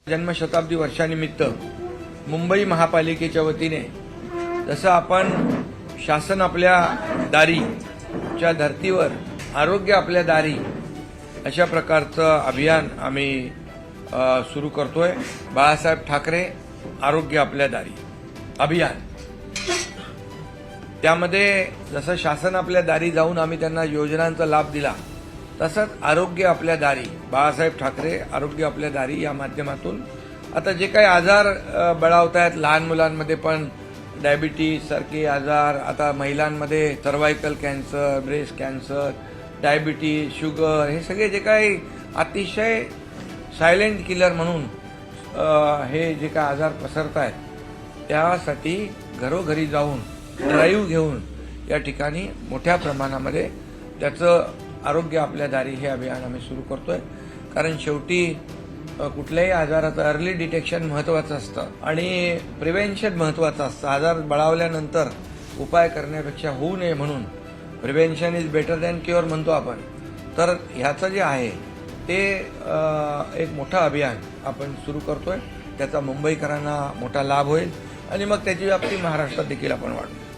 जन्मशताब्दी वर्षानिमित्त मुंबई महापालिकेच्या वतीने जसं आपण शासन आपल्या दारीच्या धर्तीवर आरोग्य आपल्या दारी अशा प्रकारचं अभियान आम्ही सुरू करतोय। बाळासाहेब ठाकरे आरोग्य आपल्या दारी अभियान, त्यामध्ये जसं शासन आपल्या दारी जाऊन आम्ही त्यांना योजनांचा लाभ दिला, तसंच आरोग्य आपल्या दारी बाळासाहेब ठाकरे आरोग्य आपल्या दारी या माध्यमातून आता जे काही आजार बळावत आहेत, लहान मुलांमध्ये पण डायबिटीज सारखे आजार, आता महिलांमध्ये cervical cancer, breast cancer, diabetes, sugar, हे सगळे जे काही अतिशय सायलेंट किलर म्हणून हे जे काही आजार पसरत आहेत, त्यासाठी घरोघरी जाऊन ड्राईव्ह घेऊन या ठिकाणी मोठ्या प्रमाणामध्ये त्याचं आरोग्य आपल्या दारी हे अभियान आम्ही सुरू करतोय। कारण शेवटी कुठल्याही आजाराचं अर्ली डिटेक्शन महत्त्वाचं असतं आणि प्रिव्हेन्शन महत्त्वाचं असतं। आजार बळावल्यानंतर उपाय करण्यापेक्षा होऊ नये म्हणून prevention is better than cure म्हणतो आपण। तर ह्याचं जे आहे ते एक मोठं अभियान आपण सुरू करतोय, त्याचा मुंबईकरांना मोठा लाभ होईल आणि मग त्याची व्याप्ती महाराष्ट्रात देखील आपण वाढवू।